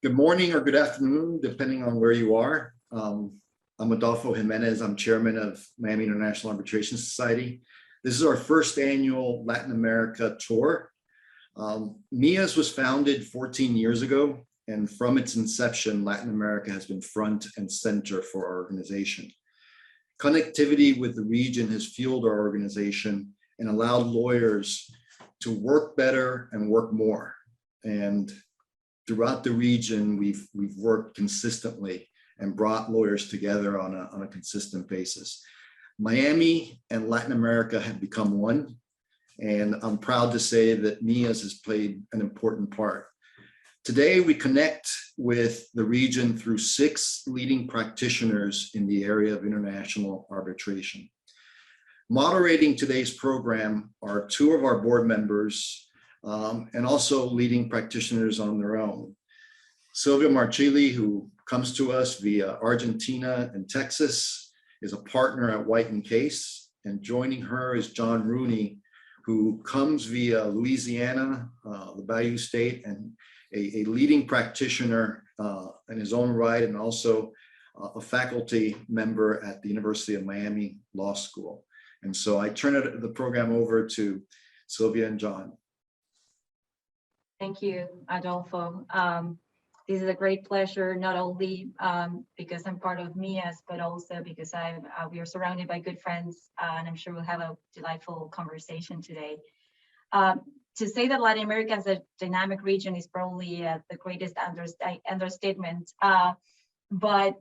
Good morning or good afternoon, depending on where you are. I'm Adolfo Jimenez. I'm chairman of Miami International Arbitration Society. This is our first annual Latin America tour. MIAS was founded 14 years ago, and from its inception, Latin America has been front and center for our organization. Connectivity with the region has fueled our organization and allowed lawyers to work better and work more. And throughout the region, we've worked consistently and brought lawyers together on a consistent basis. Miami and Latin America have become one, and I'm proud to say that MIAS has played an important part. Today, we connect with the region through 6 leading practitioners in the area of international arbitration. Moderating today's program are 2 of our board members and also leading practitioners on their own. Silvia Marchili, who comes to us via Argentina and Texas, is a partner at White & Case, and joining her is John Rooney, who comes via Louisiana, the Bayou State, and a leading practitioner in his own right, and also a faculty member at the University of Miami Law School. And so I turn the program over to Silvia and John. Thank you, Adolfo. This is a great pleasure, not only because I'm part of MIAS, but also because we are surrounded by good friends, and I'm sure we'll have a delightful conversation today. To say that Latin America is a dynamic region is probably the greatest understatement, but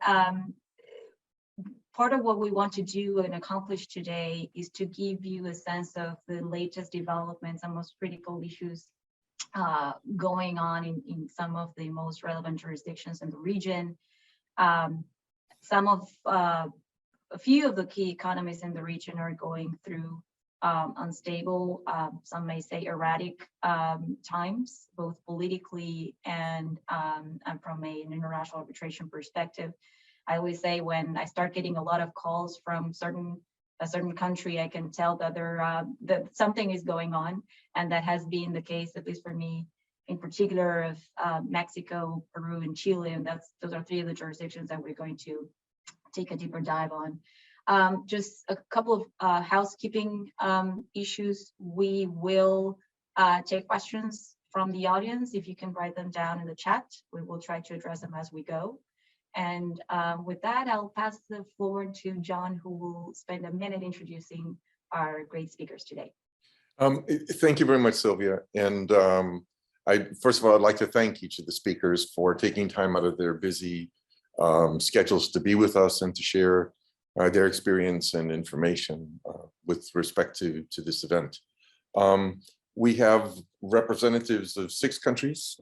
part of what we want to do and accomplish today is to give you a sense of the latest developments and most critical issues going on in some of the most relevant jurisdictions in the region. A few of the key economies in the region are going through unstable, some may say erratic times, both politically and from an international arbitration perspective. I always say when I start getting a lot of calls from a certain country, I can tell that that something is going on, and that has been the case, at least for me, in particular of Mexico, Peru, and Chile, and those are 3 of the jurisdictions that we're going to take a deeper dive on. Just a couple of housekeeping issues. We will take questions from the audience. If you can write them down in the chat, we will try to address them as we go. And with that, I'll pass the floor to John, who will spend a minute introducing our great speakers today. Thank you very much, Sylvia. And first of all, I'd like to thank each of the speakers for taking time out of their busy schedules to be with us and to share their experience and information with respect to this event. We have representatives of 6 countries,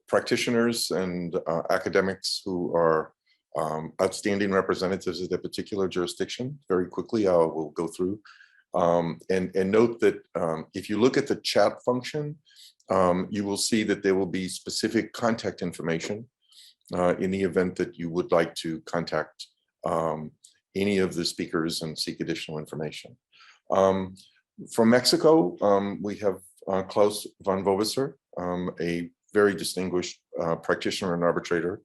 practitioners and academics who are outstanding representatives of their particular jurisdiction. Very quickly, I will go through and note that if you look at the chat function, you will see that there will be specific contact information in the event that you would like to contact any of the speakers and seek additional information. From Mexico, we have Klaus Von Vovisser, a very distinguished practitioner and arbitrator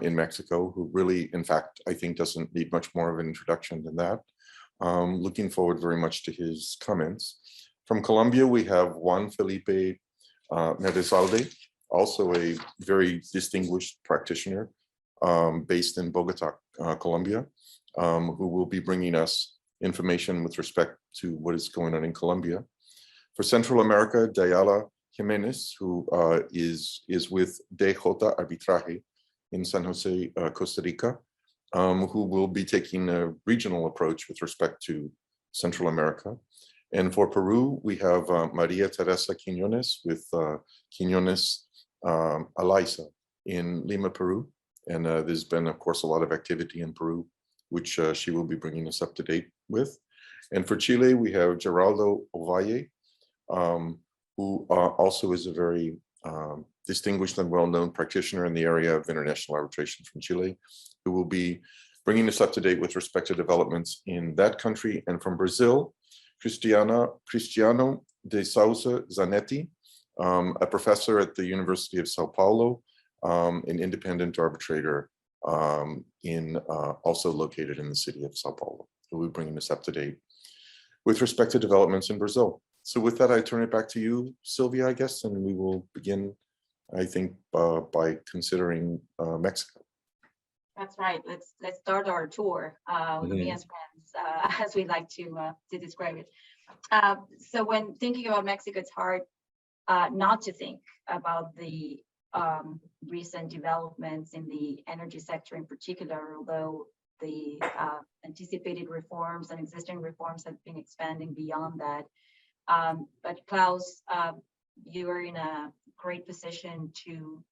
in Mexico, who really, in fact, I think doesn't need much more of an introduction than that. Looking forward very much to his comments. From Colombia, we have Juan Felipe Medezalde, also a very distinguished practitioner based in Bogota, Colombia, who will be bringing us information with respect to what is going on in Colombia. For Central America, Dayala Jimenez, who is with DJ Arbitraje in San Jose, Costa Rica, who will be taking a regional approach with respect to Central America. And for Peru, we have Maria Teresa Quiñones with Quiñones Alaiza in Lima, Peru. And there's been, of course, a lot of activity in Peru, which she will be bringing us up to date with. And for Chile, we have Geraldo Ovalle, who also is a very distinguished and well-known practitioner in the area of international arbitration from Chile, who will be bringing us up to date with respect to developments in that country. And from Brazil, Cristiano de Souza Zanetti, a professor at the University of Sao Paulo, an independent arbitrator also located in the city of Sao Paulo, who will be bringing us up to date with respect to developments in Brazil. So with that, I turn it back to you, Sylvia, I guess, and we will begin, I think, by considering Mexico. That's right. Let's start our tour with me as friends, as we like to describe it. So when thinking about Mexico, it's hard not to think about the recent developments in the energy sector in particular, although the anticipated reforms and existing reforms have been expanding beyond that. But Klaus, you are in a great position to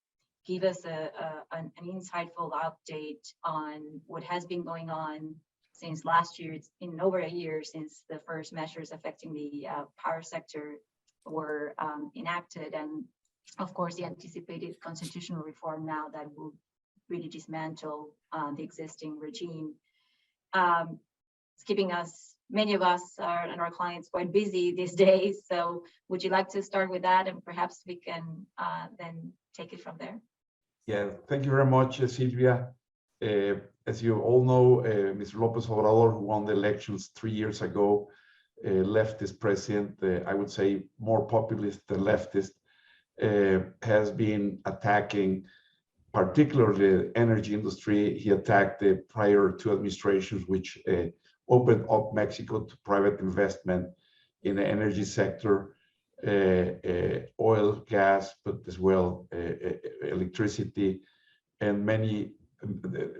give us an insightful update on what has been going on since last year. It's been over a year since the first measures affecting the power sector were enacted, and of course the anticipated constitutional reform now that will really dismantle the existing regime. It's keeping us, many of us and our clients, quite busy these days. So would you like to start with that, and perhaps we can then take it from there? Yeah, thank you very much, Silvia. As you all know, Mr. López Obrador, who won the elections 3 years ago, leftist president, I would say more populist than leftist, has been attacking particularly the energy industry. He attacked the prior two administrations, which opened up Mexico to private investment in the energy sector, oil, gas, but as well electricity, and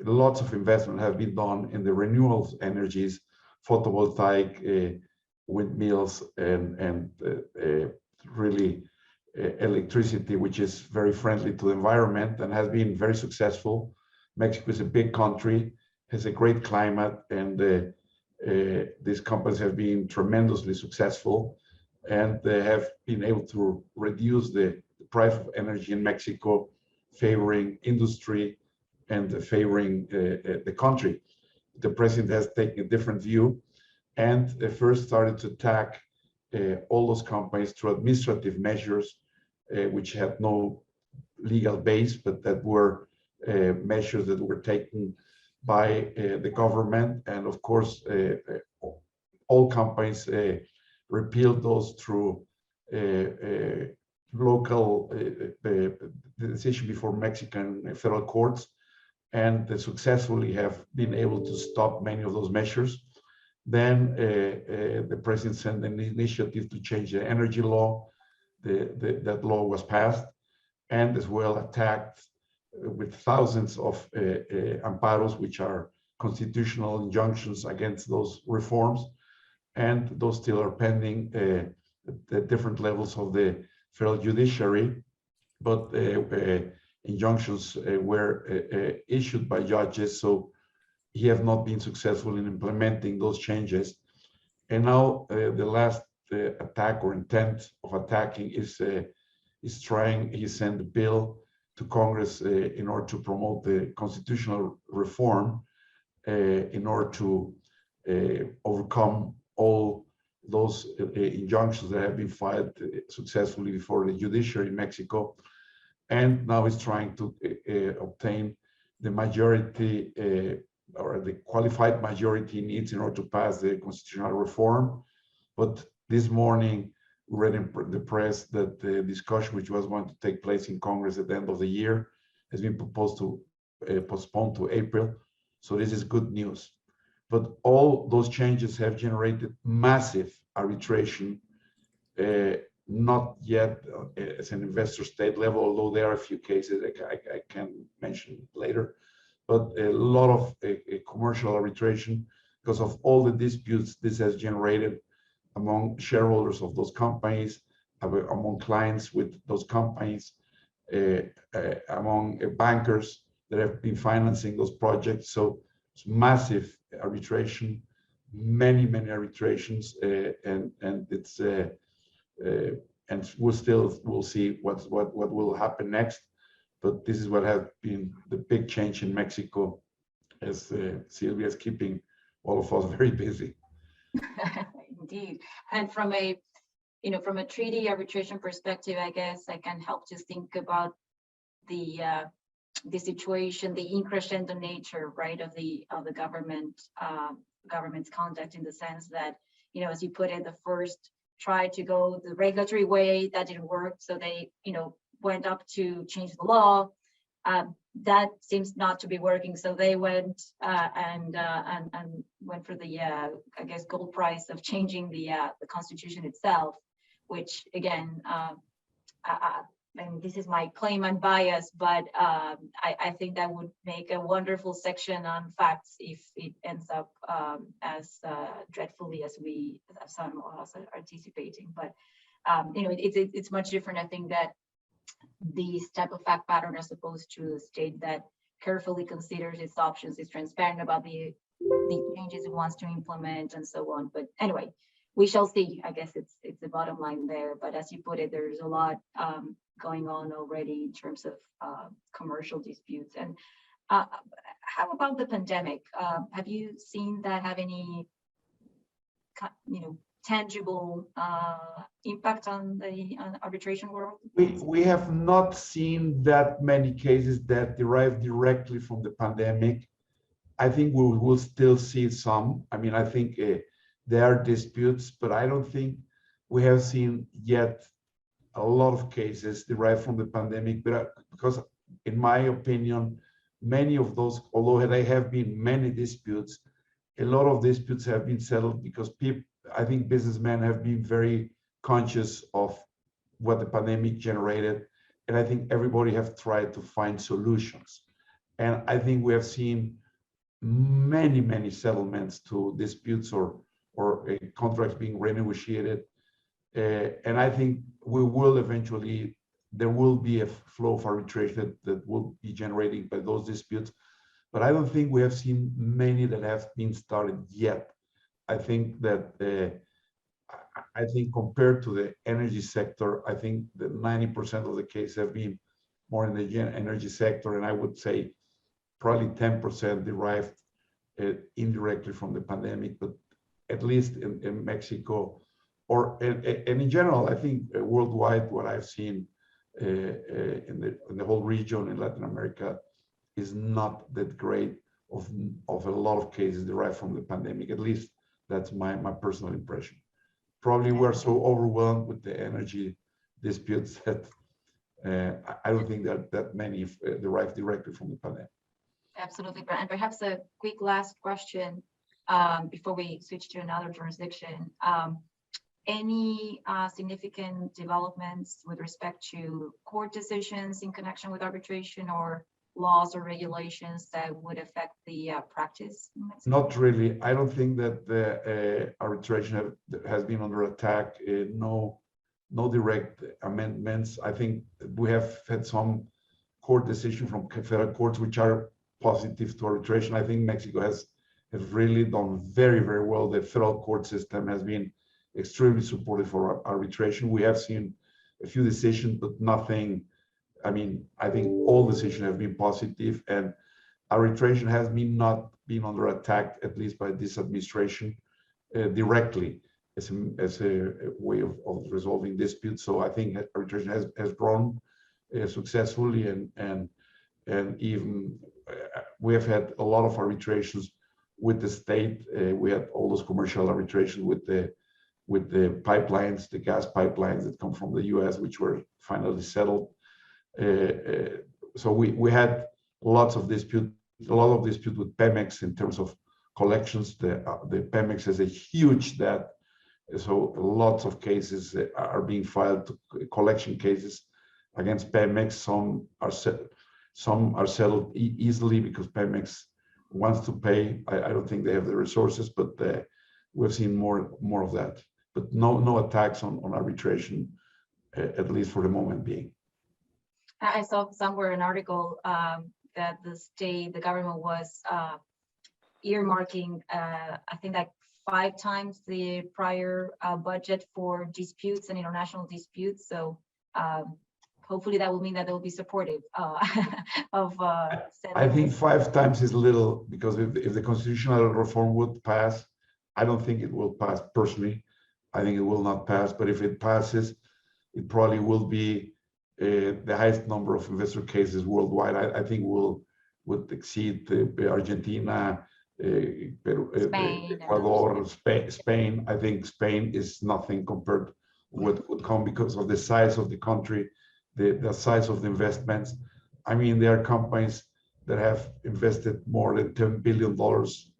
lots of investment have been done in the renewable energies, photovoltaic, windmills, and really electricity, which is very friendly to the environment and has been very successful. Mexico is a big country, has a great climate, and these companies have been tremendously successful, and they have been able to reduce the price of energy in Mexico, favoring industry and favoring the country. The president has taken a different view, and they first started to attack all those companies through administrative measures, which had no legal base, but that were measures that were taken by the government. And of course, all companies repealed those through local decision before Mexican federal courts, and they successfully have been able to stop many of those measures. Then the president sent an initiative to change the energy law. That law was passed, and as well attacked with thousands of amparos, which are constitutional injunctions against those reforms, and those still are pending at different levels of the federal judiciary. But injunctions were issued by judges, so he has not been successful in implementing those changes. And now the last attack or intent of attacking is he sent a bill to Congress in order to promote the constitutional reform in order to overcome all those injunctions that have been filed successfully before the judiciary in Mexico. And now he's trying to obtain the majority or the qualified majority needs in order to pass the constitutional reform. But this morning, we read in the press that the discussion, which was going to take place in Congress at the end of the year, has been proposed to postpone to April. So this is good news. But all those changes have generated massive arbitration, not yet as an investor state level, although there are a few cases I can mention later, but a lot of commercial arbitration because of all the disputes this has generated among shareholders of those companies, among clients with those companies, among bankers that have been financing those projects. So it's massive arbitration, many arbitrations, and it's and we'll see what will happen next. But this is what has been the big change in Mexico, as Sylvia is keeping all of us very busy. Indeed. And from a from a treaty arbitration perspective, I guess I can help to think about the situation, the increscendo nature, right, of the government's conduct, in the sense that, as you put it, the first tried to go the regulatory way, that didn't work, so they, went up to change the law. That seems not to be working, so they went and went for the I guess gold price of changing the Constitution itself, which again, and this is my claim, I'm biased, but I think that would make a wonderful section on facts if it ends up as dreadfully as some of us are anticipating. But it's much different. I think that these type of fact pattern are supposed to state that carefully considers its options, is transparent about the changes it wants to implement, and so on. But anyway, we shall see. I guess it's the bottom line there. But as you put it, there's a lot going on already in terms of commercial disputes. And how about the pandemic? Have you seen that have any, tangible impact on the arbitration world? We have not seen that many cases that derive directly from the pandemic. I think we will still see some. I mean, I think there are disputes, but I don't think we have seen yet a lot of cases derived from the pandemic. But because, in my opinion, many of those, although there have been many disputes, a lot of disputes have been settled because I think businessmen have been very conscious of what the pandemic generated, and I think everybody have tried to find solutions. And I think we have seen many settlements to disputes or contracts being renegotiated. And I think we will eventually, there will be a flow of arbitration that will be generated by those disputes. But I don't think we have seen many that have been started yet. I think that I think compared to the energy sector, I think that 90% of the cases have been more in the energy sector, and I would say probably 10% derived indirectly from the pandemic, but at least in Mexico, and in general, I think worldwide, what I've seen in the whole region in Latin America is not that great of a lot of cases derived from the pandemic. At least that's my personal impression. Probably we're so overwhelmed with the energy disputes that I don't think that many derive directly from the pandemic. Absolutely, and perhaps a quick last question before we switch to another jurisdiction. Any significant developments with respect to court decisions in connection with arbitration, or laws or regulations that would affect the practice? Not really. I don't think that the arbitration has been under attack. No direct amendments. I think we have had some court decision from federal courts which are positive to arbitration. I think Mexico has really done very well. The federal court system has been extremely supportive for arbitration. We have seen a few decisions, but nothing. I mean, I think all decisions have been positive, and arbitration has not been under attack, at least by this administration, directly as a way of resolving disputes. So I think arbitration has grown successfully, and even we have had a lot of arbitrations with the state. We had all those commercial arbitrations with the pipelines, the gas pipelines that come from the U.S., which were finally settled. So we had a lot of dispute with Pemex in terms of collections. The Pemex has a huge debt, so lots of cases are being filed, collection cases against Pemex. Some are settled easily because Pemex wants to pay. I don't think they have the resources, but we've seen more of that. But no attacks on arbitration, at least for the moment being. I saw somewhere an article that the government was earmarking, I think like 5 times the prior budget for disputes and international disputes. So hopefully that will mean that they will be supportive of. I think 5 times is little, because if the constitutional reform would pass, I don't think it will pass personally. I think it will not pass, but if it passes, it probably will be the highest number of investor cases worldwide. I think would exceed Argentina, Peru, Spain, and Ecuador, Spain. I think Spain is nothing compared what would come because of the size of the country, the size of the investments. I mean, there are companies that have invested more than $10 billion,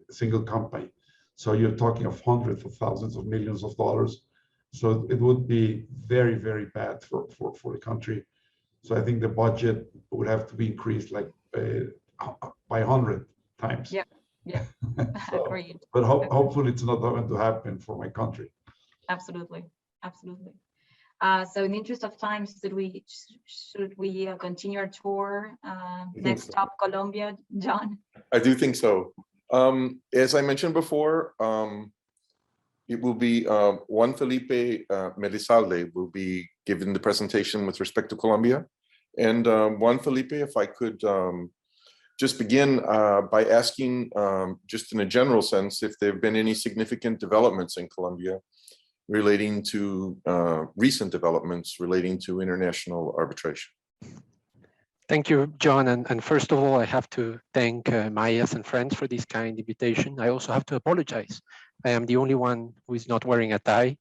single company. So you're talking of hundreds of thousands of millions of dollars. So it would be very, very bad for the country. So I think the budget would have to be increased like by 100 times. Yeah, yeah, So, agreed. but hopefully it's not going to happen for my country. Absolutely, absolutely. So in the interest of time, should we continue our tour? Next stop, Colombia, John? I do think so. As I mentioned before, it will be Juan Felipe Melizalde will be giving the presentation with respect to Colombia. And Juan Felipe, if I could just begin by asking, just in a general sense, if there have been any significant developments in Colombia relating to recent developments relating to international arbitration. Thank you, John. And first of all, I have to thank Mayas and friends for this kind invitation. I also have to apologize. I am the only one who is not wearing a tie.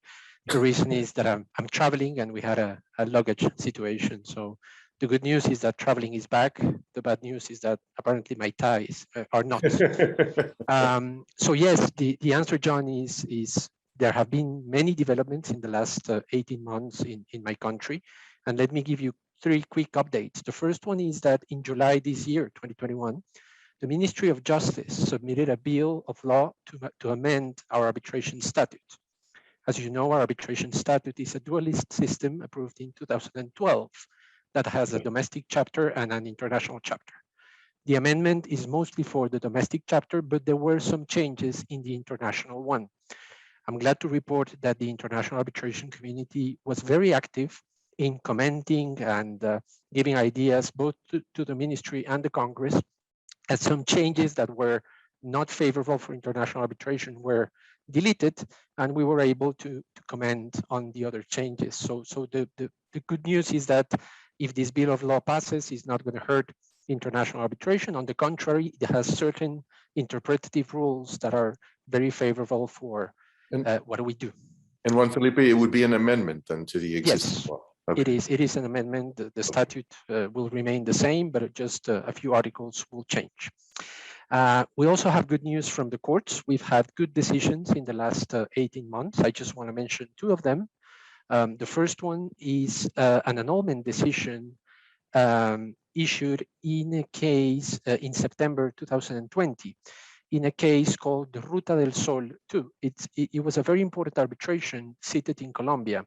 The reason is that I'm traveling and we had a luggage situation. So the good news is that traveling is back. The bad news is that apparently my ties are not. So yes, the answer, John, is there have been many developments in the last 18 months in my country. And let me give you 3 quick updates. The first one is that in July this year, 2021, the Ministry of Justice submitted a bill of law to amend our arbitration statute. As you know, our arbitration statute is a dualist system approved in 2012 that has a domestic chapter and an international chapter. The amendment is mostly for the domestic chapter, but there were some changes in the international one. I'm glad to report that the international arbitration community was very active in commenting and giving ideas both to the ministry and the Congress, and some changes that were not favorable for international arbitration were deleted, and we were able to comment on the other changes. So the good news is that if this bill of law passes, it's not going to hurt international arbitration. On the contrary, it has certain interpretative rules that are very favorable for what do we do. And Juan Felipe, it would be an amendment then to the existing law. Okay. It is an amendment. The statute will remain the same, but just a few articles will change. We also have good news from the courts. We've had good decisions in the last 18 months. I just want to mention 2 of them. The first one is an annulment decision issued in a case in September 2020, in a case called the Ruta del Sol 2. It was a very important arbitration seated in Colombia.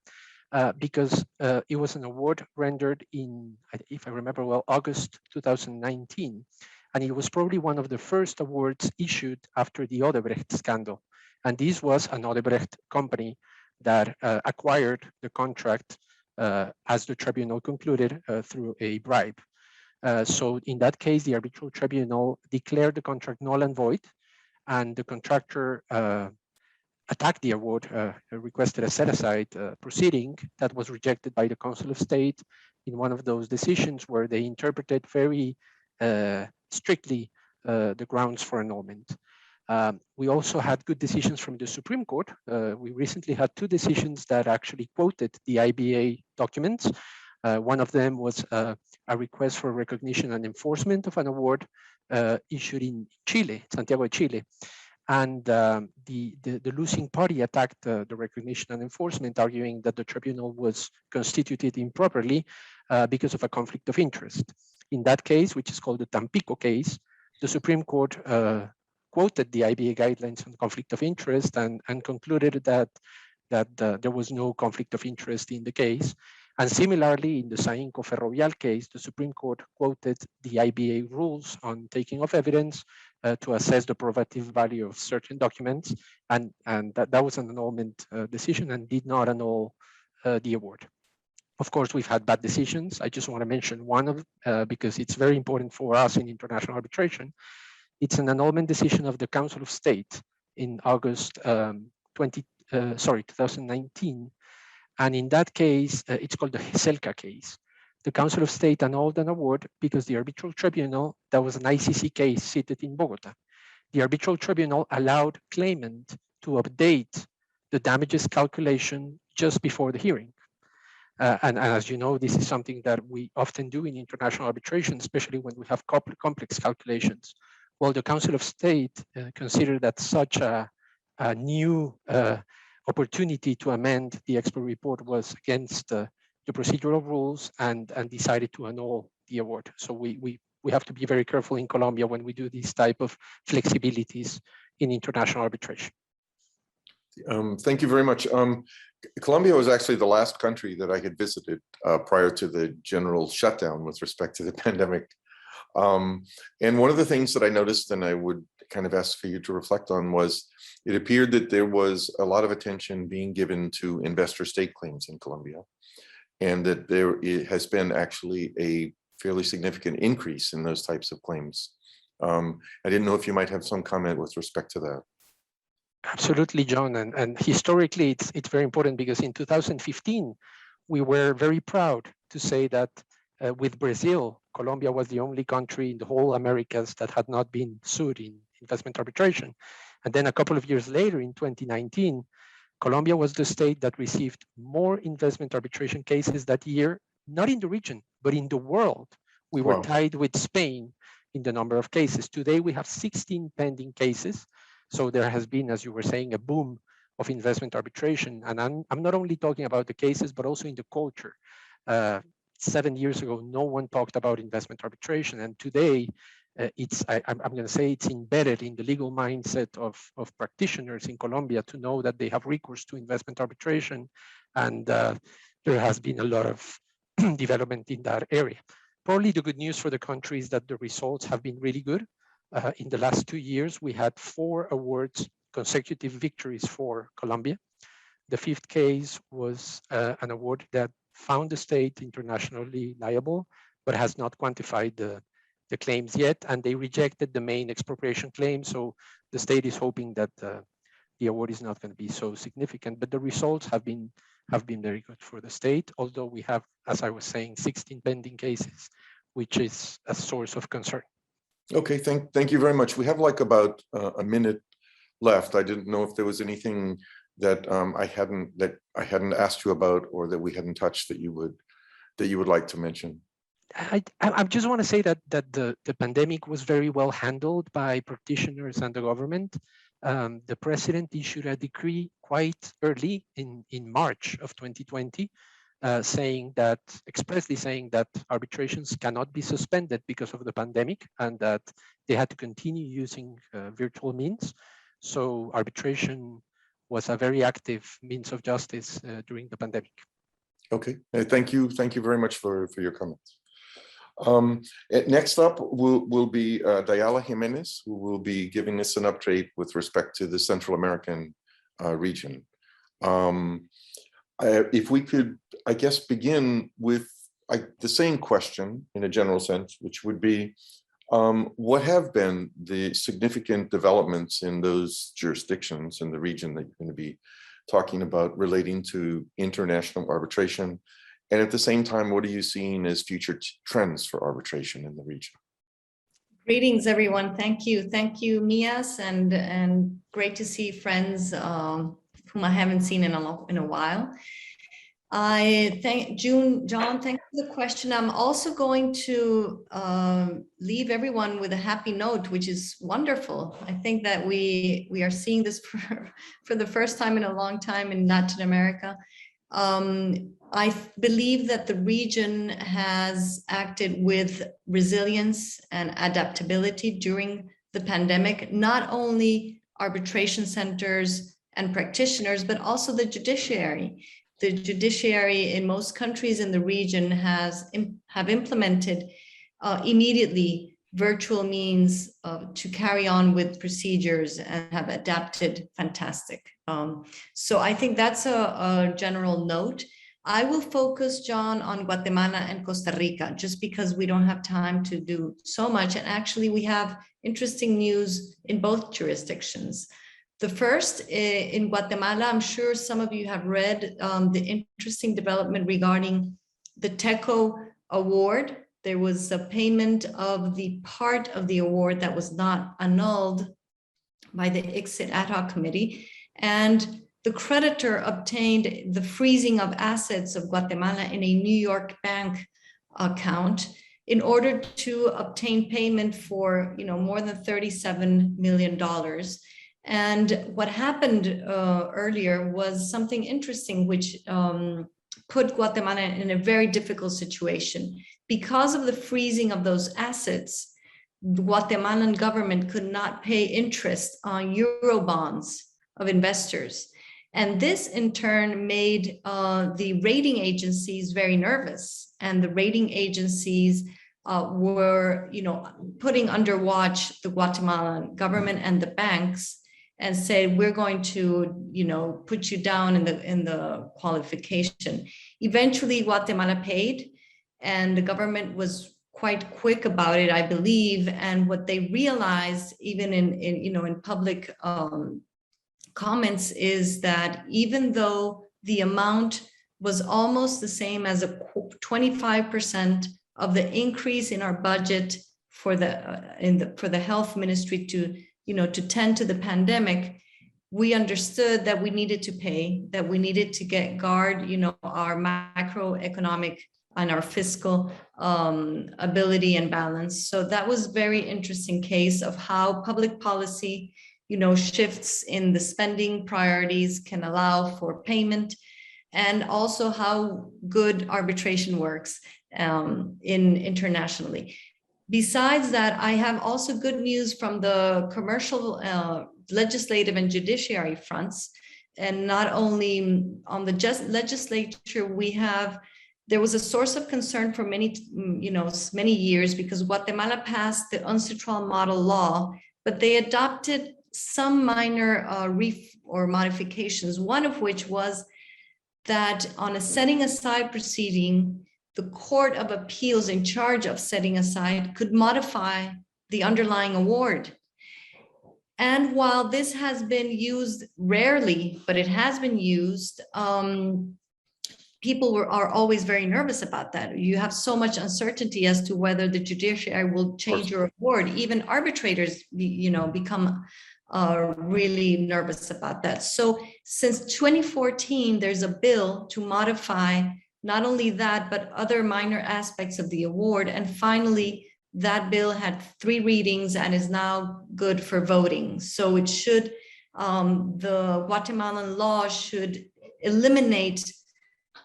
Because it was an award rendered in, if I remember well, August 2019. And it was probably one of the first awards issued after the Odebrecht scandal. And this was an Odebrecht company that acquired the contract, as the tribunal concluded, through a bribe. So in that case, the arbitral tribunal declared the contract null and void, and the contractor attacked the award, requested a set-aside proceeding that was rejected by the Council of State in one of those decisions where they interpreted very strictly the grounds for annulment. We also had good decisions from the Supreme Court. We recently had 2 decisions that actually quoted the IBA documents. One of them was a request for recognition and enforcement of an award issued in Chile, Santiago de Chile. And the losing party attacked the recognition and enforcement, arguing that the tribunal was constituted improperly because of a conflict of interest. In that case, which is called the Tampico case, the Supreme Court quoted the IBA guidelines on conflict of interest and concluded that there was no conflict of interest in the case. And similarly, in the Sainco Ferrovial case, the Supreme Court quoted the IBA rules on taking of evidence to assess the probative value of certain documents, and that was an annulment decision and did not annul the award. Of course, we've had bad decisions. I just want to mention one of because it's very important for us in international arbitration. It's an annulment decision of the Council of State in August 2019. And in that case, it's called the Heselka case. The Council of State annulled an award because the arbitral tribunal, that was an ICC case seated in Bogota. The arbitral tribunal allowed claimant to update the damages calculation just before the hearing. And as you know, this is something that we often do in international arbitration, especially when we have complex calculations. Well, the Council of State considered that such a new opportunity to amend the expert report was against the procedural rules and decided to annul the award. So we have to be very careful in Colombia when we do these type of flexibilities in international arbitration. Thank you very much. Colombia was actually the last country that I had visited prior to the general shutdown with respect to the pandemic. And one of the things that I noticed, and I would kind of ask for you to reflect on, was it appeared that there was a lot of attention being given to investor state claims in Colombia, and that there has been actually a fairly significant increase in those types of claims. I didn't know if you might have some comment with respect to that. Absolutely, John. And historically, it's very important because in 2015, we were very proud to say that with Brazil, Colombia was the only country in the whole Americas that had not been sued in investment arbitration. And then a couple of years later, in 2019, Colombia was the state that received more investment arbitration cases that year, not in the region, but in the world. We were tied with Spain in the number of cases. Today, we have 16 pending cases. So there has been, as you were saying, a boom of investment arbitration. And I'm not only talking about the cases, but also in the culture. 7 years ago, no one talked about investment arbitration. And today, I'm going to say it's embedded in the legal mindset of practitioners in Colombia to know that they have recourse to investment arbitration. And there has been a lot of development in that area. Probably the good news for the country is that the results have been really good. In the last 2 years, we had 4 awards, consecutive victories for Colombia. The 5th case was an award that found the state internationally liable, but has not quantified the claims yet, and they rejected the main expropriation claim. So the state is hoping that the award is not going to be so significant, but the results have been very good for the state, although we have, as I was saying, 16 pending cases, which is a source of concern. Okay, thank you very much. We have like about a minute left. I didn't know if there was anything that I hadn't asked you about, or that we hadn't touched that you would like to mention. I just want to say that the pandemic was very well handled by practitioners and the government. The president issued a decree quite early in March of 2020, expressly saying that arbitrations cannot be suspended because of the pandemic, and that they had to continue using virtual means. So arbitration was a very active means of justice during the pandemic. Okay, thank you very much for your comments. Next up will be Dayala Jimenez, who will be giving us an update with respect to the Central American region. If we could, I guess, begin with the same question in a general sense, which would be, what have been the significant developments in those jurisdictions in the region that you're going to be talking about relating to international arbitration? And at the same time, what are you seeing as future trends for arbitration in the region? Greetings, everyone. Thank you. Thank you, Mias, and great to see friends whom I haven't seen in a while. I thank John, thanks for the question. I'm also going to leave everyone with a happy note, which is wonderful. I think that we are seeing this for the first time in a long time in Latin America. I believe that the region has acted with resilience and adaptability during the pandemic, not only arbitration centers and practitioners, but also the judiciary. The judiciary in most countries in the region have implemented immediately virtual means to carry on with procedures and have adapted fantastic. So I think that's a general note. I will focus, John, on Guatemala and Costa Rica, just because we don't have time to do so much. And actually, we have interesting news in both jurisdictions. The first in Guatemala, I'm sure some of you have read the interesting development regarding the TECO award. There was a payment of the part of the award that was not annulled by the ICSID ad hoc committee. And the creditor obtained the freezing of assets of Guatemala in a New York bank account in order to obtain payment for more than $37 million. And what happened earlier was something interesting, which put Guatemala in a very difficult situation. Because of the freezing of those assets, the Guatemalan government could not pay interest on Euro bonds of investors. And this in turn made the rating agencies very nervous. And the rating agencies were putting under watch the Guatemalan government and the banks and said, we're going to put you down in the qualification. Eventually, Guatemala paid, and the government was quite quick about it, I believe. And what they realized, even in public comments, is that even though the amount was almost the same as a 25% of the increase in our budget for the health ministry to tend to the pandemic, we understood that we needed to pay, that we needed to guard our macroeconomic and our fiscal ability and balance. So that was very interesting case of how public policy, shifts in the spending priorities can allow for payment, and also how good arbitration works internationally. Besides that, I have also good news from the commercial, legislative and judiciary fronts. And not only on the legislature, there was a source of concern for many years, because Guatemala passed the UNCITRAL model law, but they adopted some minor modifications, one of which was that on a setting aside proceeding, the Court of Appeals in charge of setting aside could modify the underlying award. And while this has been used rarely, but it has been used, people are always very nervous about that. You have so much uncertainty as to whether the judiciary will change your award. Even arbitrators, become really nervous about that. So since 2014, there's a bill to modify not only that, but other minor aspects of the award. And finally, that bill had 3 readings and is now good for voting. So it should, the Guatemalan law should eliminate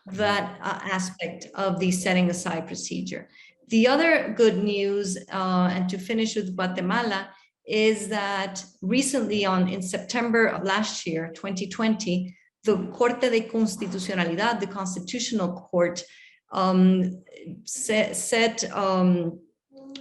that aspect of the setting aside procedure. The other good news, and to finish with Guatemala, is that recently in September of last year, 2020, the Corte de Constitucionalidad, the Constitutional Court,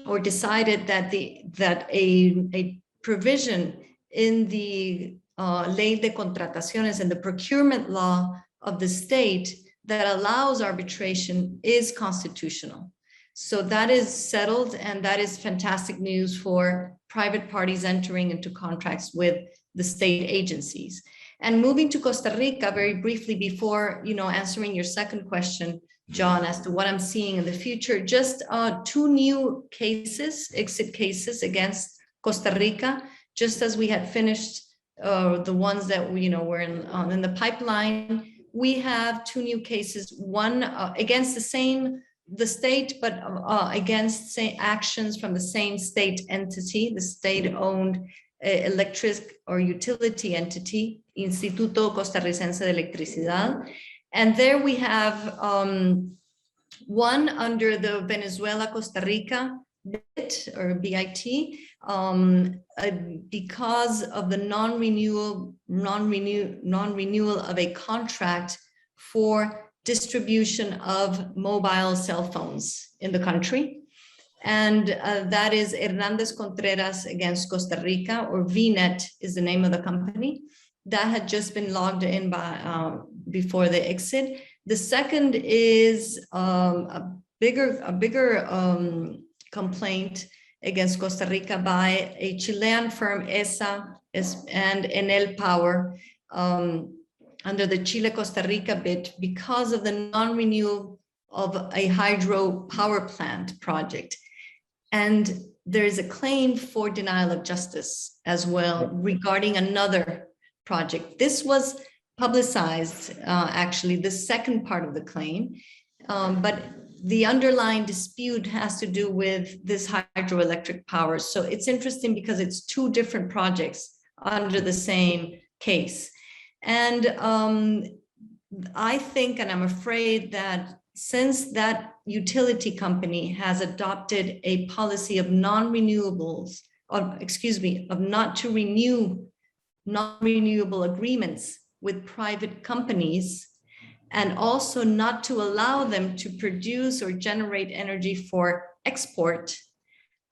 or decided that a provision in the Ley de Contrataciones and the procurement law of the state that allows arbitration is constitutional. So that is settled, and that is fantastic news for private parties entering into contracts with the state agencies. And moving to Costa Rica very briefly before answering your second question, John, as to what I'm seeing in the future, just 2 new cases, exit cases against Costa Rica, just as we had finished the ones that were in the pipeline. We have 2 new cases, one against the state, but against actions from the same state entity, the state-owned electric or utility entity, Instituto Costarricense de Electricidad. And there we have one under the Venezuela-Costa Rica BIT or BIT, because of the non-renewal of a contract for distribution of mobile cell phones in the country. And that is Hernandez Contreras against Costa Rica, or VNet is the name of the company. That had just been logged in by before the exit. The second is a bigger complaint against Costa Rica by a Chilean firm, ESA and Enel Power under the Chile-Costa Rica bid because of the non-renewal of a hydro power plant project. And there is a claim for denial of justice as well regarding another project. This was publicized, actually, the second part of the claim, but the underlying dispute has to do with this hydroelectric power. So it's interesting because it's two different projects under the same case. And I think, and I'm afraid that since that utility company has adopted a policy of non-renewables, or excuse me, of not to renew non-renewable agreements with private companies, and also not to allow them to produce or generate energy for export,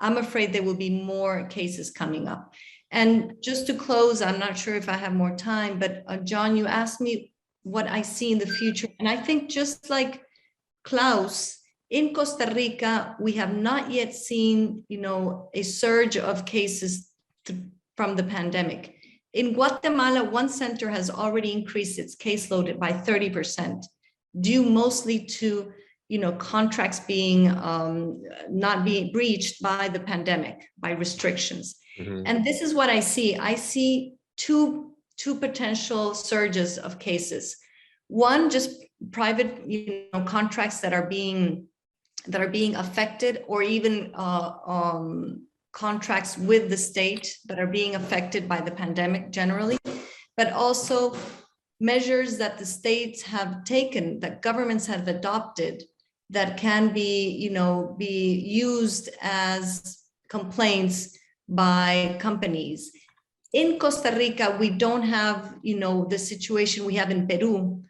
I'm afraid there will be more cases coming up. And just to close, I'm not sure if I have more time, but John, you asked me what I see in the future. And I think just like Klaus, in Costa Rica, we have not yet seen, a surge of cases from the pandemic. In Guatemala, one center has already increased its caseload by 30%, due mostly to contracts being not being breached by the pandemic, by restrictions. Mm-hmm. And this is what I see. I see two potential surges of cases. One, just private contracts that are being affected, or even contracts with the state that are being affected by the pandemic generally, but also measures that the states have taken, that governments have adopted, that can be, be used as complaints by companies. In Costa Rica, we don't have, the situation we have in Peru,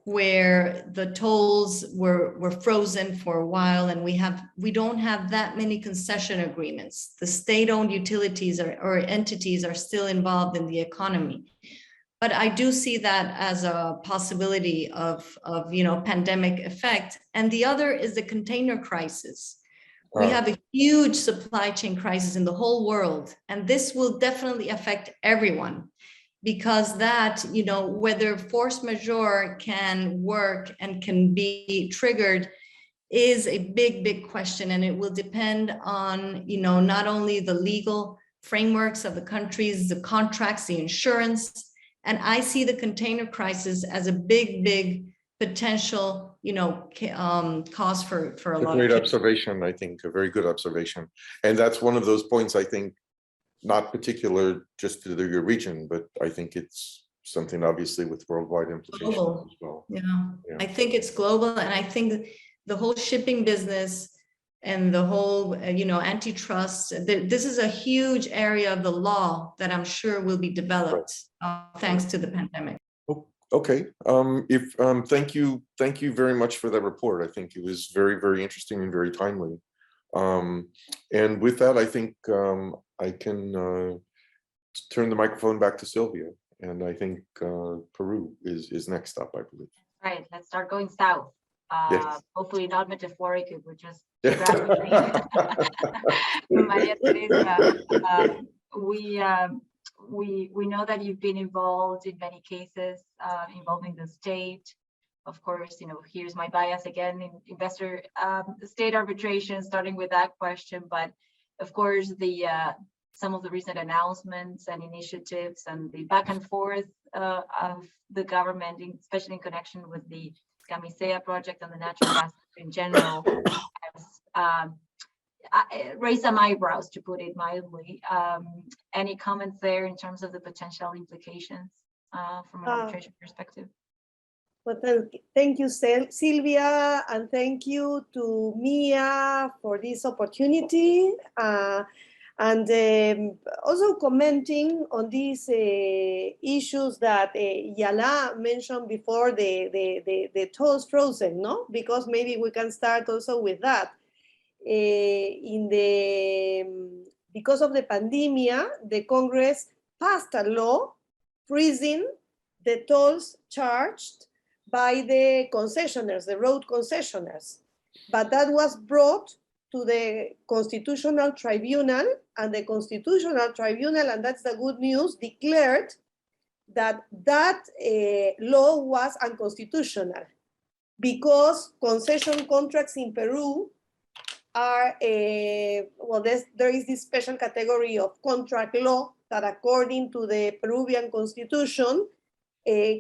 where the tolls were frozen for a while, and we don't have that many concession agreements. The state-owned utilities or entities are still involved in the economy. But I do see that as a possibility of pandemic effect. And the other is the container crisis. We have a huge supply chain crisis in the whole world, and this will definitely affect everyone. Because that, whether force majeure can work and can be triggered is a big, big question. And it will depend on, not only the legal frameworks of the countries, the contracts, the insurance. And I see the container crisis as a big, big potential, cause for a lot of great observation, I think, a very good observation. And that's one of those points, I think, not particular just to your region, but I think it's something obviously with worldwide implications global as well. Yeah, I think it's global, and I think the whole shipping business and the whole, antitrust, this is a huge area of the law that I'm sure will be developed thanks to the pandemic. Okay, thank you very much for that report. I think it was very, very interesting and very timely. And with that, I think I can turn the microphone back to Sylvia, and I think Peru is next up, I believe. Right, let's start going south. Yes. Hopefully not metaphorically, but just Maria Teresa, we know that you've been involved in many cases involving the state. Of course, here's my bias again in investor state arbitration, starting with that question. But of course, some of the recent announcements and initiatives and the back and forth of the government, especially in connection with the Camisea project and the natural gas in general, has raised some eyebrows, to put it mildly. Any comments there in terms of the potential implications from an arbitration perspective? Well, thank you, Sylvia, and thank you to Mia for this opportunity. And also commenting on these issues that Yala mentioned before, the tolls frozen, no? Because maybe we can start also with that. Because of the pandemic, the Congress passed a law freezing the tolls charged by the concessionaires, the road concessionaires. But that was brought to the Constitutional Tribunal, and the Constitutional Tribunal, and that's the good news, declared that law was unconstitutional because concession contracts in Peru are, there is this special category of contract law that according to the Peruvian constitution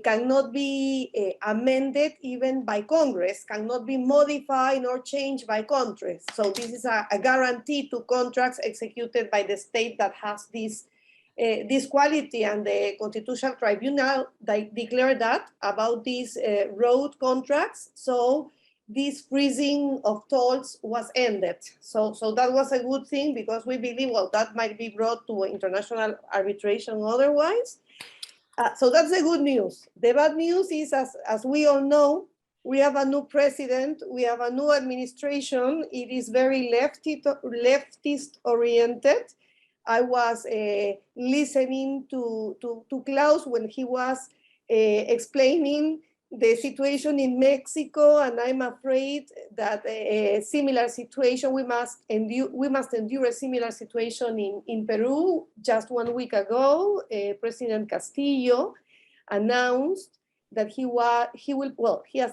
cannot be amended even by Congress, cannot be modified or changed by Congress. So this is a guarantee to contracts executed by the state that has this quality, and the Constitutional Tribunal declared that about these road contracts. So this freezing of tolls was ended. So that was a good thing, because we believe, well, that might be brought to international arbitration otherwise. So that's the good news. The bad news is, as we all know, we have a new president, we have a new administration. It is very leftist oriented. I was listening to Klaus when he was explaining the situation in Mexico, and I'm afraid that a similar situation, we must endure a similar situation in Peru. Just 1 week ago, President Castillo announced that he has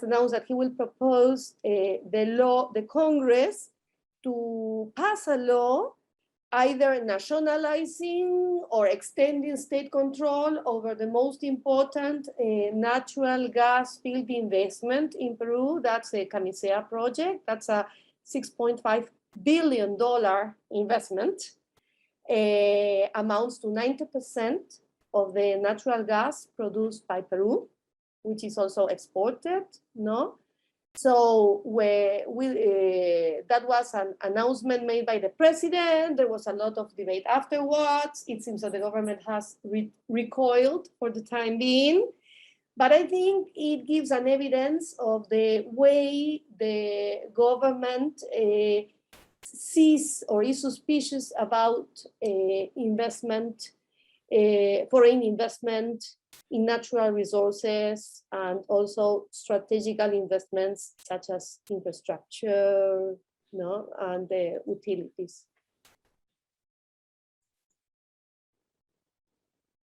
announced that he will propose the Congress to pass a law either nationalizing or extending state control over the most important natural gas field investment in Peru. That's the Camisea project. That's a $6.5 billion investment. Amounts to 90% of the natural gas produced by Peru, which is also exported, no? So that was an announcement made by the president. There was a lot of debate afterwards. It seems that the government has recoiled for the time being. But I think it gives an evidence of the way the government sees or is suspicious about investment, foreign investment in natural resources, and also strategical investments such as infrastructure, and the utilities.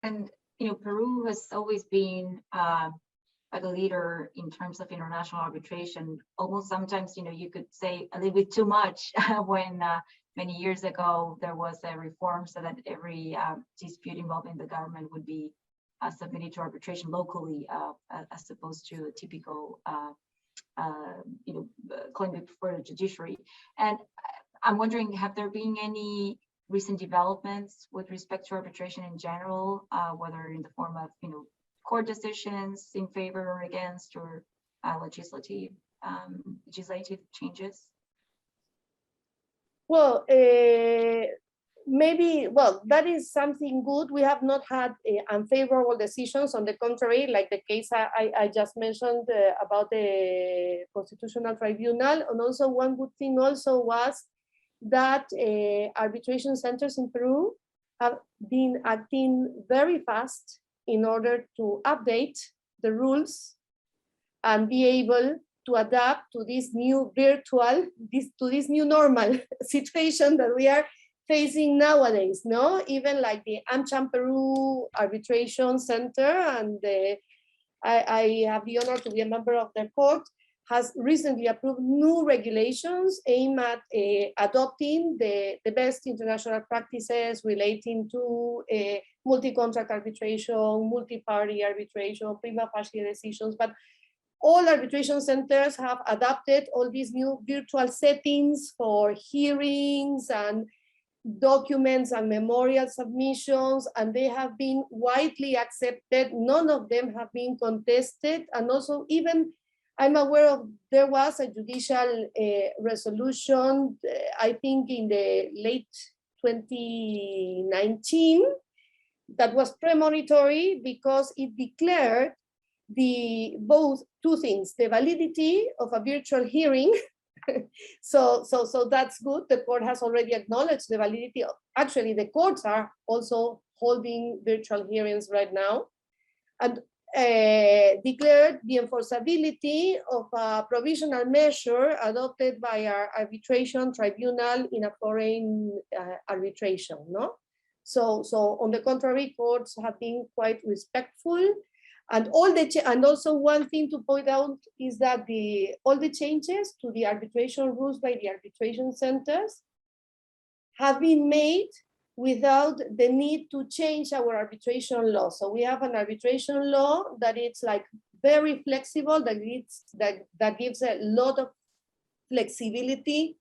And Peru has always been a leader in terms of international arbitration. Almost sometimes, you could say a little bit too much when many years ago there was a reform so that every dispute involving the government would be submitted to arbitration locally, as opposed to a typical, claim before the judiciary. And I'm wondering, have there been any recent developments with respect to arbitration in general, whether in the form of, court decisions in favor or against, or legislative changes? Well, that is something good. We have not had unfavorable decisions. On the contrary, like the case I just mentioned about the Constitutional Tribunal. And also one good thing also was that arbitration centers in Peru have been acting very fast in order to update the rules and be able to adapt to this new this new normal situation that we are facing nowadays, no? Even like the AmCham Peru Arbitration Center, and I have the honor to be a member of the court, has recently approved new regulations aimed at adopting the best international practices relating to multi-contract arbitration, multi-party arbitration, prima facie decisions. But all arbitration centers have adopted all these new virtual settings for hearings and documents and memorial submissions, and they have been widely accepted. None of them have been contested. And also, even I'm aware of, there was a judicial resolution, I think in the late 2019, that was premonitory because it declared two things: the validity of a virtual hearing. So that's good. The court has already acknowledged the validity of, actually the courts are also holding virtual hearings right now. And declared the enforceability of a provisional measure adopted by our arbitration tribunal in a foreign arbitration. No, so on the contrary, courts have been quite respectful, and also one thing to point out is that all the changes to the arbitration rules by the arbitration centers have been made without the need to change our arbitration law. So we have an arbitration law that it's like very flexible, that gives a lot of flexibility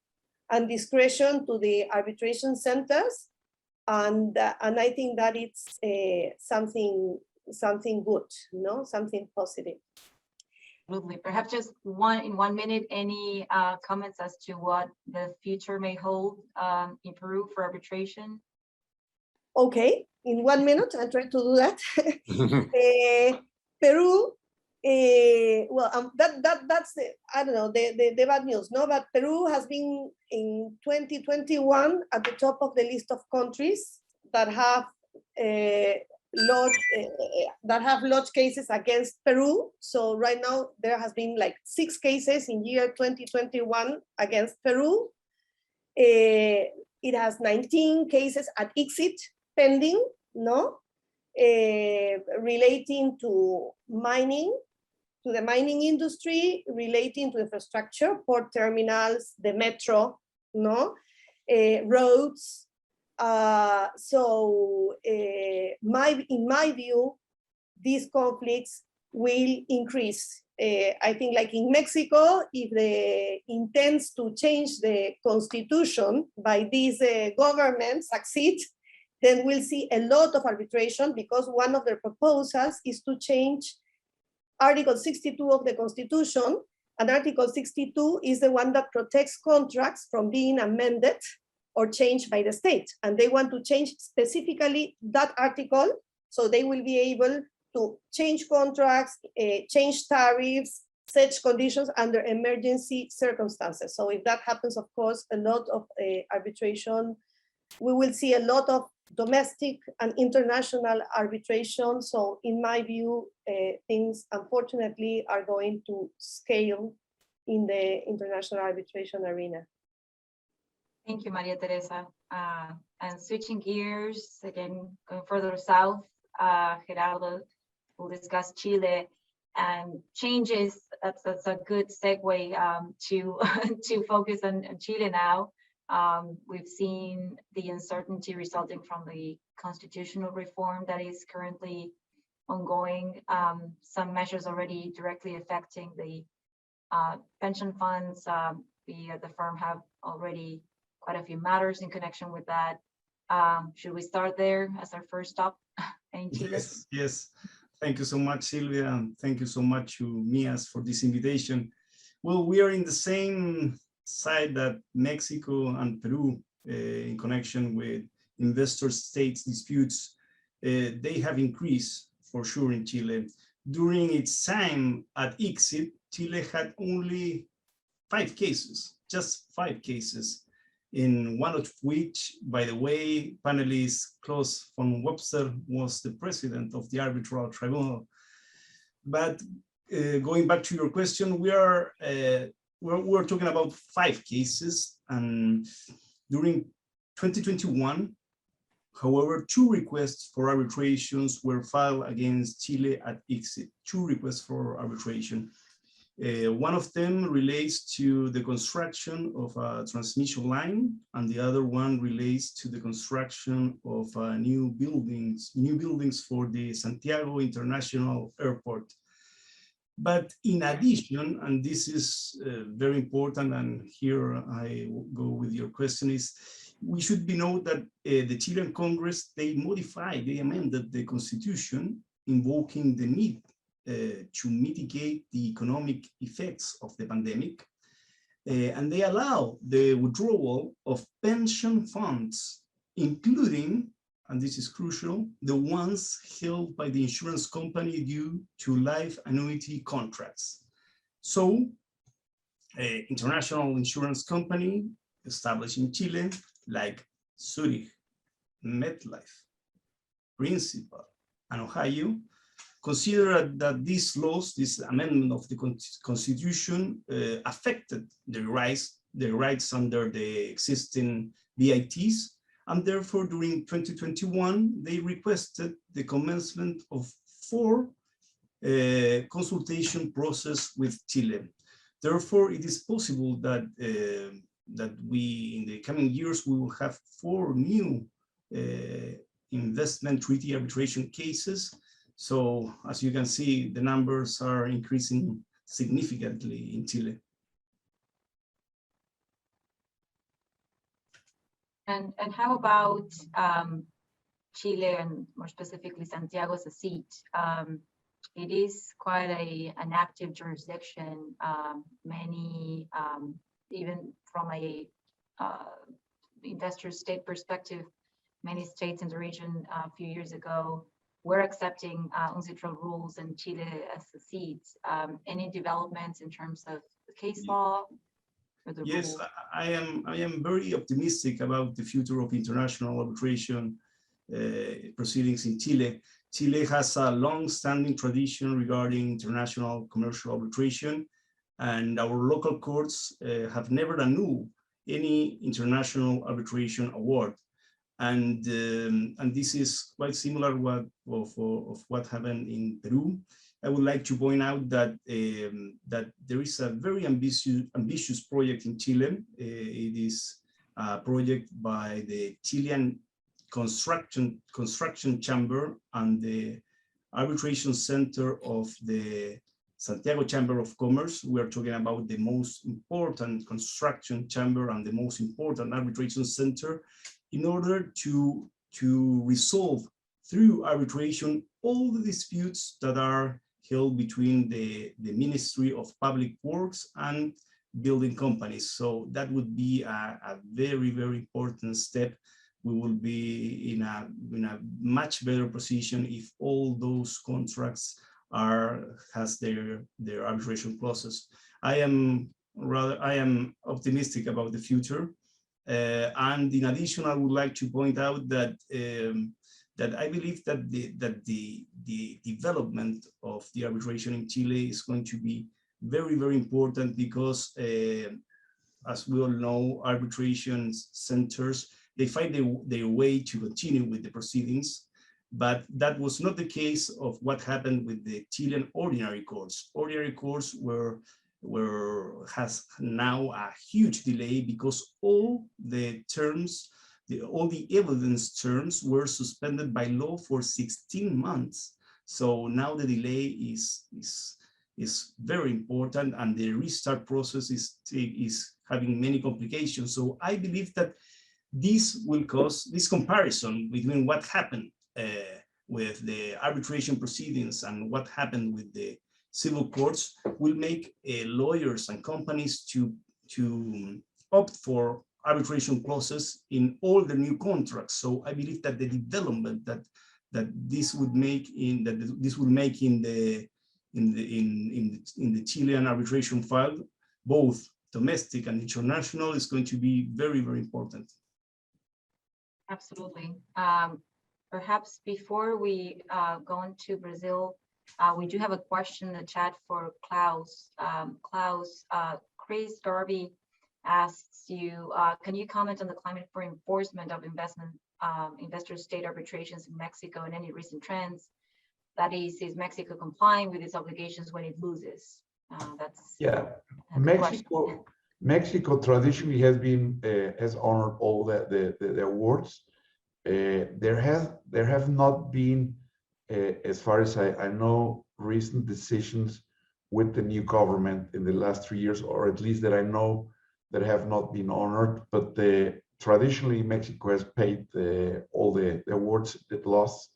and discretion to the arbitration centers, and I think that it's something good, no, something positive. Absolutely. Perhaps just in 1 minute, any comments as to what the future may hold in Peru for arbitration? Okay, in 1 minute, I'll try to do that. Peru, that's the, I don't know, the bad news, no? But Peru has been in 2021 at the top of the list of countries that have lodged cases against Peru. So right now there has been like 6 cases in year 2021 against Peru. It has 19 cases at exit pending, no, relating to mining, to the mining industry, relating to infrastructure, port terminals, the metro, no, roads. In my view, these conflicts will increase. I think, like in Mexico, if the intents to change the constitution by this government succeed, then we'll see a lot of arbitration, because one of their proposals is to change Article 62 of the Constitution, and Article 62 is the one that protects contracts from being amended or changed by the state. And they want to change specifically that article, so they will be able to change contracts, change tariffs, set conditions under emergency circumstances. So if that happens, of course, a lot of arbitration, we will see a lot of domestic and international arbitration. So in my view, things unfortunately are going to scale in the international arbitration arena. Thank you, Maria Teresa. And switching gears, again, going further south, Gerardo will discuss Chile and changes. That's a good segue to focus on Chile now. We've seen the uncertainty resulting from the constitutional reform that is currently ongoing. Some measures already directly affecting the pension funds. The firm have already quite a few matters in connection with that. Should we start there as our first stop in Chile? Yes. Thank you so much, Silvia, and thank you so much to Mias for this invitation. Well, we are in the same side that Mexico and Peru in connection with investor-state disputes. They have increased for sure in Chile. During its time at exit, Chile had only 5 cases, just 5 cases, in one of which, by the way, panelist Klaus Von Vovisser was the president of the Arbitration Tribunal. But going back to your question, we're talking about 5 cases, and during 2021, however, 2 requests for arbitrations were filed against Chile at exit, 2 requests for arbitration. One of them relates to the construction of a transmission line, and the other one relates to the construction of new buildings for the Santiago International Airport. But in addition, and this is very important, and here I go with your question, is we should be note that the Chilean Congress, they amended the constitution, invoking the need to mitigate the economic effects of the pandemic. And they allow the withdrawal of pension funds, including, and this is crucial, the ones held by the insurance company due to life annuity contracts. So, international insurance company established in Chile, like Zurich, MetLife, Principal, and Ohio, consider that these laws, this amendment of the constitution affected the rights under the existing BITs, and therefore during 2021, they requested the commencement of 4 consultation process with Chile. Therefore, it is possible that that we, in the coming years, we will have 4 new investment treaty arbitration cases. So, as you can see, the numbers are increasing significantly in Chile. And how about Chile, and more specifically Santiago as a seat? It is quite an active jurisdiction. Many, even from a investor state perspective, many states in the region a few years ago were accepting UNCITRAL rules and Chile as a seat. Any developments in terms of the case law? Yes, I am very optimistic about the future of international arbitration proceedings in Chile. Chile has a long-standing tradition regarding international commercial arbitration, and our local courts have never announced any international arbitration award. And this is quite similar of what happened in Peru. I would like to point out that that there is a very ambitious project in Chile. It is a project by the Chilean construction chamber and the arbitration center of the Santiago Chamber of Commerce. We are talking about the most important construction chamber and the most important arbitration center, in order to resolve through arbitration all the disputes that are held between the Ministry of Public Works and building companies. So that would be a very, very important step. We will be in a much better position if all those contracts has their arbitration clauses. I am optimistic about the future. And in addition, I would like to point out that that I believe that the development of the arbitration in Chile is going to be very, very important, because as we all know, arbitration centers, they find their way to continue with the proceedings, but that was not the case of what happened with the Chilean ordinary courts. Ordinary courts has now a huge delay, because all the terms, all the evidence terms were suspended by law for 16 months. So now the delay is very important, and the restart process is having many complications. So I believe that this will cause this comparison between what happened with the arbitration proceedings and what happened with the civil courts will make lawyers and companies to opt for arbitration clauses in all the new contracts. So I believe that the development that this would make in the Chilean arbitration file, both domestic and international, is going to be very, very important. Absolutely. Perhaps before we go into Brazil, we do have a question in the chat for Klaus. Klaus, Chris Garvey asks you, can you comment on the climate for enforcement of investor state arbitrations in Mexico and any recent trends? That is Mexico complying with its obligations when it loses? Mexico traditionally has honored all the awards. There have not been, as far as I know, recent decisions with the new government in the last 3 years, or at least that I know, that have not been honored. But traditionally, Mexico has paid all the awards it lost,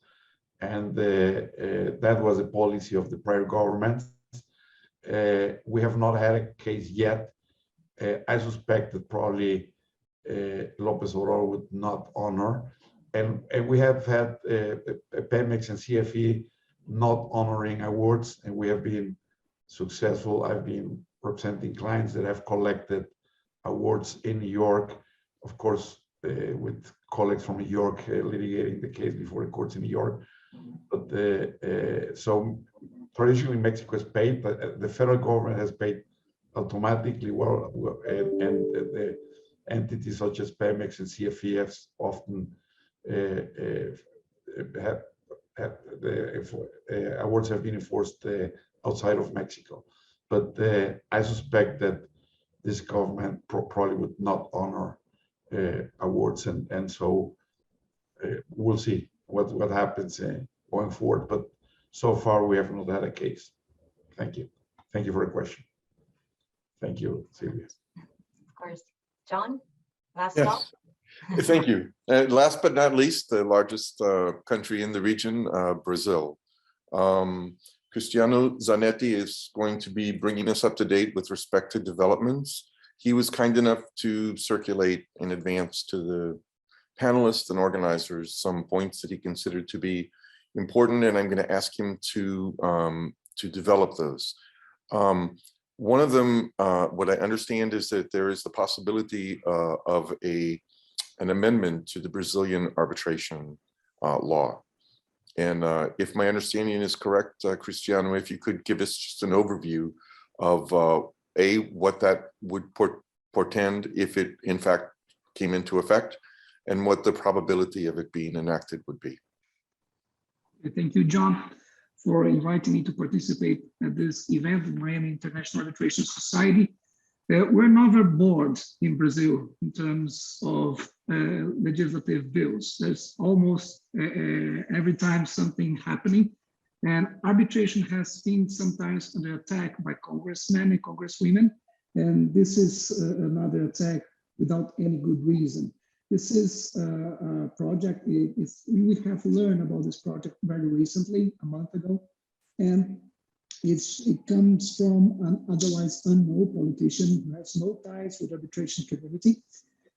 and that was a policy of the prior government. We have not had a case yet. I suspect that probably López Obrador would not honor, and we have had Pemex and CFE not honoring awards, and we have been successful. I've been representing clients that have collected awards in New York, of course, with colleagues from New York litigating the case before the courts in New York. But so traditionally Mexico has paid, but the federal government has paid automatically, and the entities such as Pemex and CFEs often have the awards have been enforced outside of Mexico. But I suspect that this government probably would not honor awards, and so we'll see what happens going forward. But so far we have not had a case. Thank you. Thank you for the question. Thank you, Sylvia. Of course. John, last Yes. stop. Thank you. Last but not least, the largest country in the region, Brazil. Cristiano Zanetti is going to be bringing us up to date with respect to developments. He was kind enough to circulate in advance to the panelists and organizers some points that he considered to be important, and I'm going to ask him to develop those. One of them, what I understand, is that there is the possibility of an amendment to the Brazilian arbitration law. And if my understanding is correct, Cristiano, if you could give us just an overview of what that would portend if it in fact came into effect, and what the probability of it being enacted would be. Thank you, John, for inviting me to participate at this event in Miami International Arbitration Society. We're another board in Brazil in terms of legislative bills. There's almost every time something happening, and arbitration has been sometimes under attack by congressmen and congresswomen, and this is another attack without any good reason. This is a project, we have learned about this project very recently, a month ago, and it comes from an otherwise unknown politician who has no ties with the arbitration community,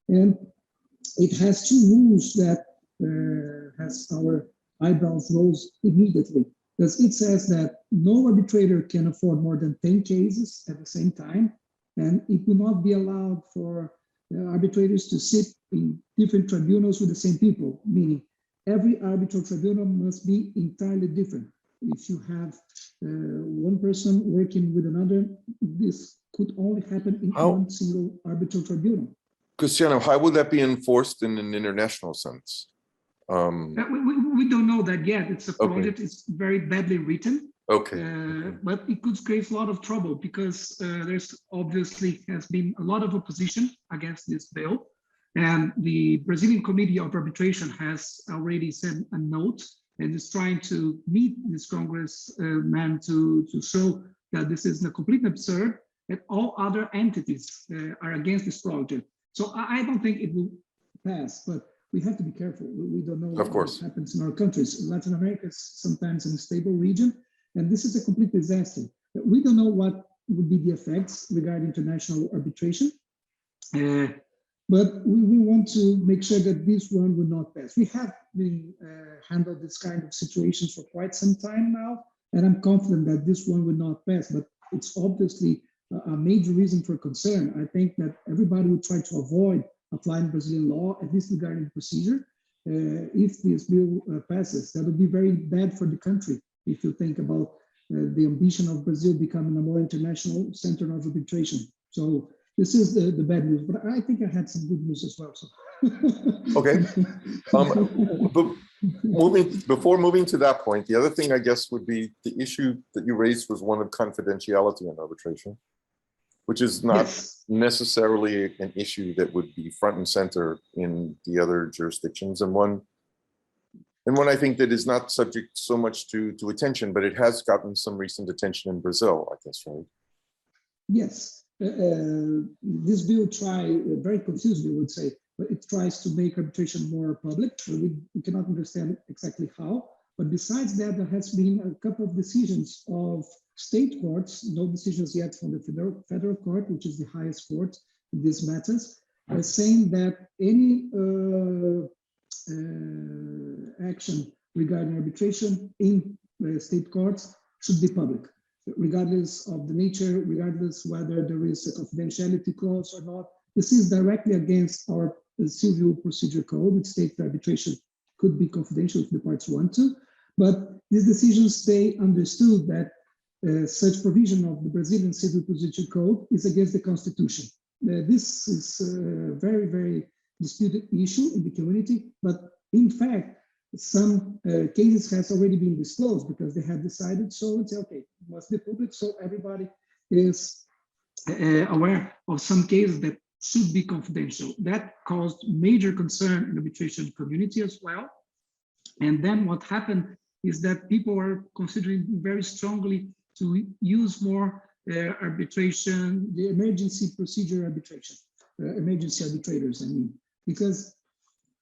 and it has two rules that has our eyebrows rose immediately, because it says that no arbitrator can afford more than 10 cases at the same time, and it will not be allowed for arbitrators to sit in different tribunals with the same people, meaning every arbitral tribunal must be entirely different. If you have one person working with another, this could only happen in one single arbitral tribunal. Cristiano, how would that be enforced in an international sense? We don't know that yet. It's a project, it's very badly written. Okay. But it could create a lot of trouble because there's obviously has been a lot of opposition against this bill. And the Brazilian Committee of Arbitration has already sent a note and is trying to meet this congressman to show that this is completely absurd, that all other entities are against this project. So I don't think it will pass, but we have to be careful. We don't know what happens in our countries. Latin America is sometimes an unstable region, and this is a complete disaster. We don't know what would be the effects regarding international arbitration, but we want to make sure that this one will not pass. We have been handled this kind of situations for quite some time now, and I'm confident that this one will not pass, but it's obviously a major reason for concern. I think that everybody will try to avoid applying Brazilian law, at least regarding the procedure. If this bill passes, that would be very bad for the country. If you think about the ambition of Brazil becoming a more international center of arbitration. So this is the bad news, but I think I had some good news as well. So. Okay. But before moving to that point, the other thing I guess would be the issue that you raised was one of confidentiality in arbitration, which is not necessarily an issue that would be front and center in the other jurisdictions, and one I think that is not subject so much to attention, but it has gotten some recent attention in Brazil, I guess, right? Yes, this bill very confusingly, I would say, but it tries to make arbitration more public. We cannot understand exactly how, but besides that, there has been a couple of decisions of state courts, no decisions yet from the federal court, which is the highest court in these matters, saying that any action regarding arbitration in state courts should be public, regardless of the nature, regardless whether there is a confidentiality clause or not. This is directly against our civil procedure code, which states that arbitration could be confidential if the parties want to. But these decisions, they understood that such provision of the Brazilian Civil Procedure Code is against the Constitution. This is a very, very disputed issue in the community, but in fact, some cases has already been disclosed because they have decided so and say, okay, it must be public, so everybody is aware of some cases that should be confidential. That caused major concern in the arbitration community as well. And then what happened is that people are considering very strongly to use more arbitration, the emergency procedure arbitration, emergency arbitrators, I mean, because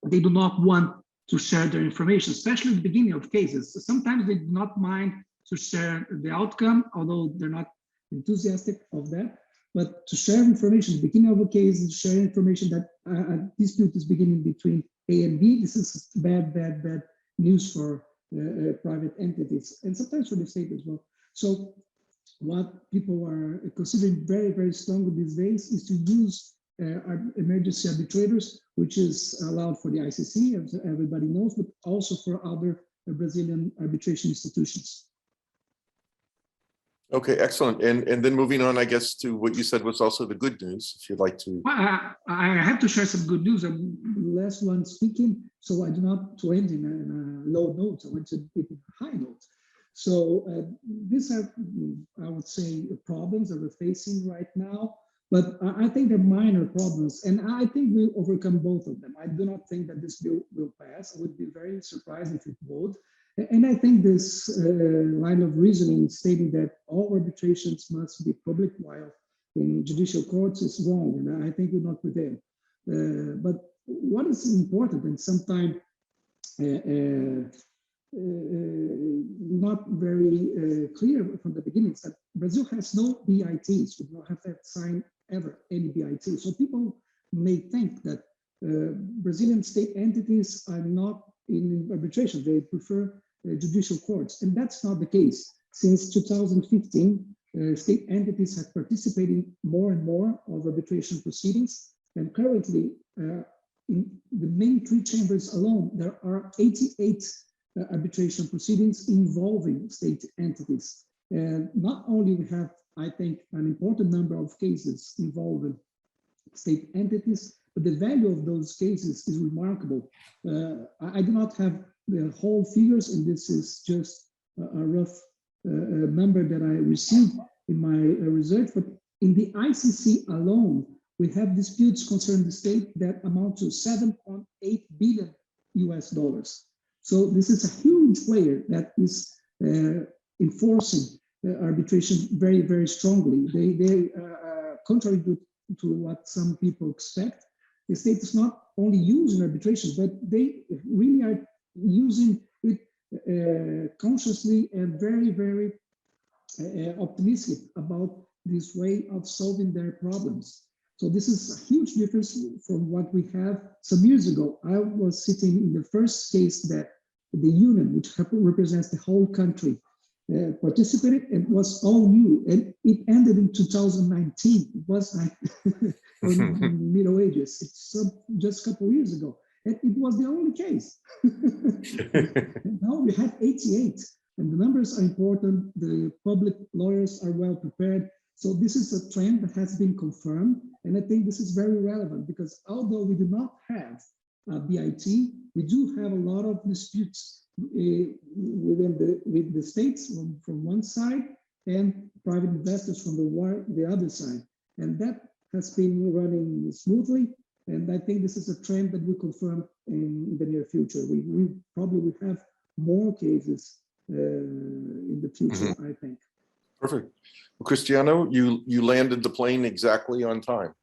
they do not want to share their information, especially at the beginning of cases. So sometimes they do not mind to share the outcome, although they're not enthusiastic of that, but to share information at the beginning of a case, and share information that a dispute is beginning between A and B. This is bad news for private entities, and sometimes for the state as well. So what people are considering very, very strongly these days is to use emergency arbitrators, which is allowed for the ICC, as everybody knows, but also for other Brazilian arbitration institutions. Okay, excellent. And then moving on, I guess, to what you said was also the good news, if you'd like to. I have to share some good news. I'm the last one speaking, so I do not to end in a low note. I want to be a high note. So these are, I would say, problems that we're facing right now. But I think they're minor problems, and I think we'll overcome both of them. I do not think that this bill will pass. I would be very surprised if it would. And I think this line of reasoning stating that all arbitrations must be public while in judicial courts is wrong, and I think will not prevail. But what is important, and sometimes not very clear from the beginning, is that Brazil has no BITs. We don't have that sign ever, any BIT. So people may think that Brazilian state entities are not in arbitration. They prefer judicial courts, and that's not the case. Since 2015, state entities have participated more and more of arbitration proceedings, and currently in the main three chambers alone, there are 88 arbitration proceedings involving state entities. And not only we have, I think, an important number of cases involving state entities, but the value of those cases is remarkable. I do not have the whole figures, and this is just a rough number that I received in my research, but in the ICC alone, we have disputes concerning the state that amount to $7.8 billion US. So this is a huge player that is enforcing arbitration very, very strongly. They contrary to what some people expect, the state is not only using arbitration, but they really are using it consciously and very, very optimistic about this way of solving their problems. So this is a huge difference from what we have some years ago. I was sitting in the first case that the union, which represents the whole country, participated, and was all new, and it ended in 2019. It was like in Middle Ages. It's just a couple of years ago, and it was the only case. Now we have 88, and the numbers are important. The public lawyers are well prepared. So this is a trend that has been confirmed, and I think this is very relevant because although we do not have a BIT, we do have a lot of disputes with the states from one side and private investors from the other side, and that has been running smoothly. And I think this is a trend that we confirm in the near future. We probably will have more cases in the future, I think. Perfect. Well, Cristiano, you landed the plane exactly on time.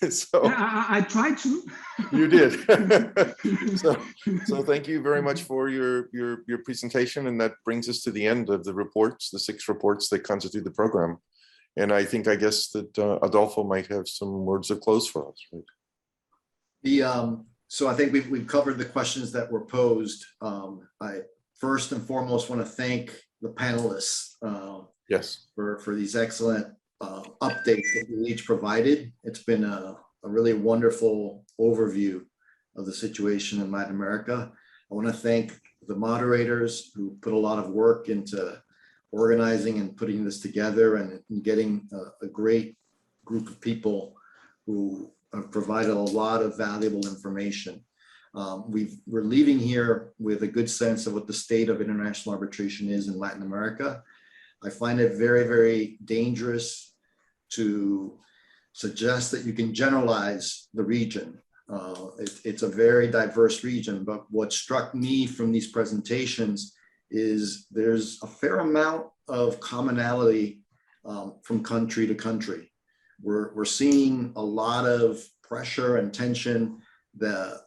So yeah, I tried to. You did. so thank you very much for your presentation, and that brings us to the end of the reports, the 6 reports that constitute the program. And I guess that Adolfo might have some words of close for us, right? So I think we've covered the questions that were posed. I first and foremost want to thank the panelists yes, for these excellent updates that you each provided. It's been a really wonderful overview of the situation in Latin America. I want to thank the moderators who put a lot of work into organizing and putting this together and getting a great group of people who have provided a lot of valuable information. We're leaving here with a good sense of what the state of international arbitration is in Latin America. I find it very, very dangerous to suggest that you can generalize the region. It's a very diverse region, but what struck me from these presentations is there's a fair amount of commonality from country to country. We're seeing a lot of pressure and tension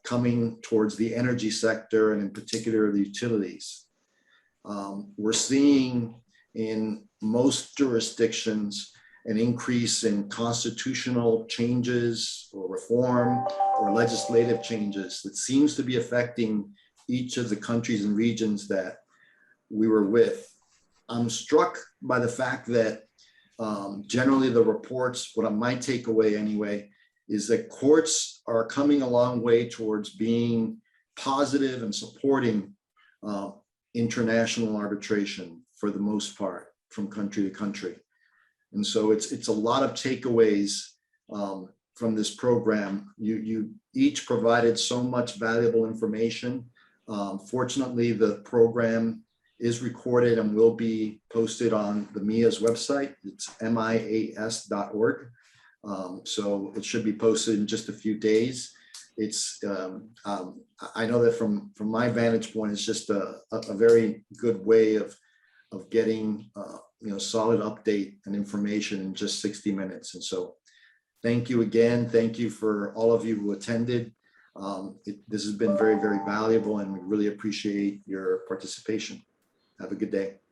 coming towards the energy sector and in particular the utilities. We're seeing in most jurisdictions an increase in constitutional changes or reform or legislative changes that seems to be affecting each of the countries and regions that we were with. I'm struck by the fact that generally the reports, what my takeaway anyway, is that courts are coming a long way towards being positive and supporting international arbitration for the most part from country to country. And so it's a lot of takeaways from this program. You each provided so much valuable information. Fortunately, the program is recorded and will be posted on the MIA's website. It's mias.org. So it should be posted in just a few days. It's I know that from my vantage point, it's just a very good way of getting solid update and information in just 60 minutes. And so thank you again. Thank you for all of you who attended. This has been very, very valuable and we really appreciate your participation. Have a good day.